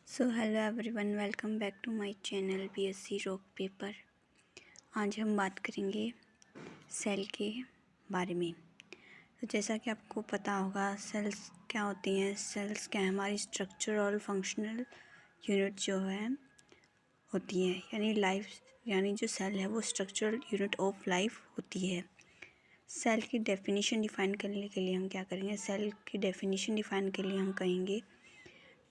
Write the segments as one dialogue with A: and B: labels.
A: So hello everyone, welcome back to my channel BSc rock paper. आज हम बात करेंगे सेल के बारे में। तो जैसा कि आपको पता होगा, सेल्स क्या होती हैं। सेल्स क्या है, हमारी स्ट्रक्चर और फंक्शनल यूनिट जो है होती है, यानी जो सेल है वो स्ट्रक्चरल यूनिट ऑफ लाइफ होती है। सेल की डेफिनेशन डिफ़ाइन करने के लिए हम क्या करेंगे, सेल की डेफिनेशन डिफ़ाइन के लिए हम कहेंगे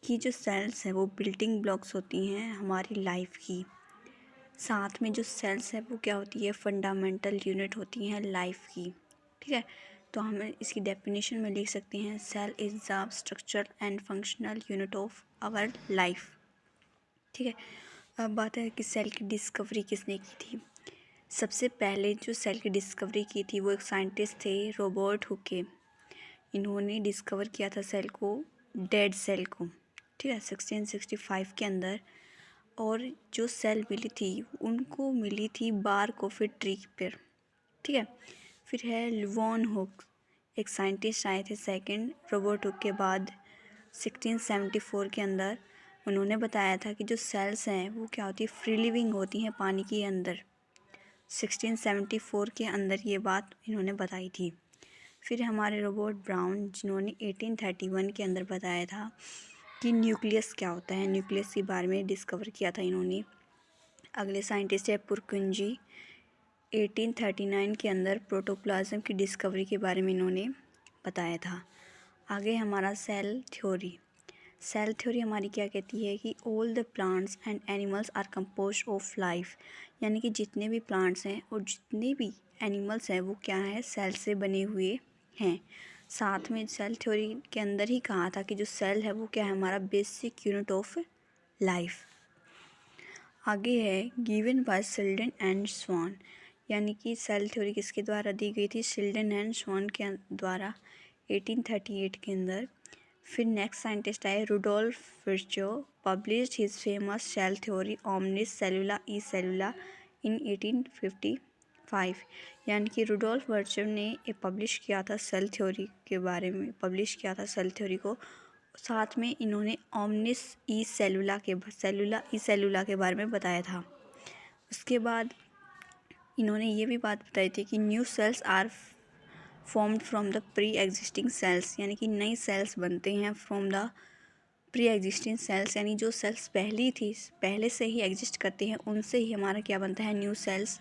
A: कि जो सेल्स हैं वो बिल्डिंग ब्लॉक्स होती हैं हमारी लाइफ की। साथ में जो सेल्स है वो क्या होती है, फंडामेंटल यूनिट होती हैं लाइफ की। ठीक है, तो हम इसकी डेफिनेशन में लिख सकते हैं, cell is the structure and functional unit of our life. ठीक है, अब बात है कि सेल की डिस्कवरी किसने की थी। सबसे पहले जो सेल की डिस्कवरी की थी वो एक साइंटिस्ट थे, रॉबर्ट हुके। इन्होंने डिस्कवर किया था सेल को, डेड सेल को। ठीक है, 1665 के अंदर। और जो सेल मिली थी उनको मिली थी बार कॉफ़ी ट्री पर। ठीक है, फिर है लिवॉन हुक, एक साइंटिस्ट आए थे सेकंड रॉबर्ट हुक के बाद 1674 के अंदर। उन्होंने बताया था कि जो सेल्स हैं वो क्या होती है, फ्री लिविंग होती हैं पानी के अंदर। 1674 के अंदर ये बात इन्होंने बताई थी। फिर हमारे रॉबर्ट ब्राउन, जिन्होंने 1831 के अंदर बताया था कि न्यूक्लियस क्या होता है, न्यूक्लियस के बारे में डिस्कवर किया था इन्होंने। अगले साइंटिस्ट है पुरकुंजी, 1839 के अंदर प्रोटोप्लाज्म की डिस्कवरी के बारे में इन्होंने बताया था। आगे हमारा सेल थ्योरी। सेल थ्योरी हमारी क्या कहती है कि all the plants and animals are composed of life, यानी कि जितने भी प्लांट्स हैं और जितने भी एनिमल्स हैं वो क्या है, सेल से बने हुए हैं। साथ में सेल थ्योरी के अंदर ही कहा था कि जो सेल है वो क्या है, हमारा बेसिक यूनिट ऑफ लाइफ। आगे है गिवन बाय शिल्डन एंड स्वान, यानी कि सेल थ्योरी किसके द्वारा दी गई थी, शिल्डन एंड स्वान के द्वारा 1838 के अंदर। फिर नेक्स्ट साइंटिस्ट आए Rudolf Virchow, published his famous cell theory ओमनिस सेलुला ई सेलुला इन 1855, यानी कि रुडोल्फ वर्चो ने ये पब्लिश किया था सेल थ्योरी के बारे में, पब्लिश किया था सेल थ्योरी को। साथ में इन्होंने ओमनिस ई सेलुला के बारे में बताया था। उसके बाद इन्होंने ये भी बात बताई थी कि new cells are formed from the pre existing cells, यानी कि नई सेल्स बनते हैं from the pre existing cells, यानी जो सेल्स पहले से ही एग्जिस्ट करती हैं उनसे ही हमारा क्या बनता है, न्यू सेल्स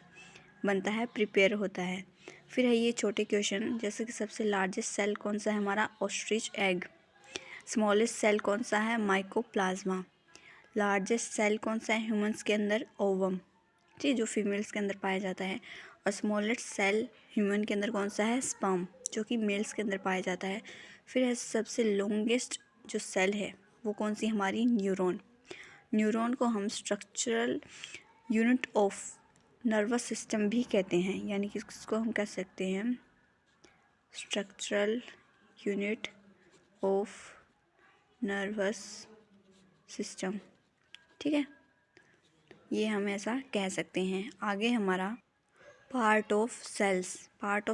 A: बनता है, प्रिपेयर होता है। फिर है ये छोटे क्वेश्चन, जैसे कि सबसे लार्जेस्ट सेल कौन सा है हमारा, ऑस्ट्रिच एग। स्मॉलेस्ट सेल कौन सा है, माइकोप्लाज्मा। लार्जेस्ट सेल कौन सा है ह्यूमंस के अंदर, ओवम, ठीक, जो फीमेल्स के अंदर पाया जाता है। और स्मॉलेस्ट सेल ह्यूमन के अंदर कौन सा है, स्पर्म, जो कि मेल्स के अंदर पाया जाता है। फिर है सबसे लॉन्गेस्ट जो सेल है वो कौन सी, हमारी न्यूरॉन। न्यूरॉन को हम structural unit of nervous system भी कहते हैं, यानी कि इसको हम कह सकते हैं structural unit of nervous system. ठीक है, ये हम ऐसा कह सकते हैं। आगे हमारा पार्ट ऑफ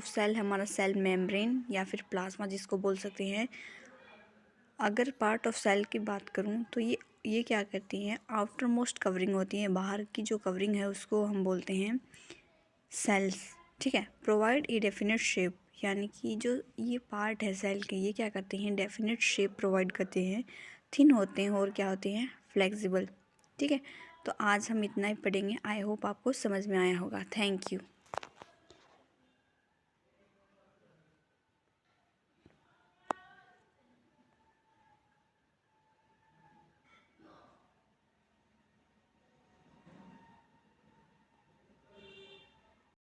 A: सेल हमारा सेल मेम्ब्रेन या फिर प्लाज्मा जिसको बोल सकते हैं। अगर पार्ट ऑफ सेल की बात करूं तो ये क्या करती हैं, आउटर मोस्ट कवरिंग होती है, बाहर की जो कवरिंग है उसको हम बोलते हैं सेल्स। ठीक है, प्रोवाइड ए डेफिनेट शेप, यानी कि जो ये पार्ट है सेल के, ये क्या करते हैं, डेफिनेट शेप प्रोवाइड करते हैं, थिन होते हैं और क्या होते हैं, फ्लेक्सिबल। ठीक है, तो आज हम इतना ही पढ़ेंगे। आई होप आपको समझ में आया होगा। Thank you.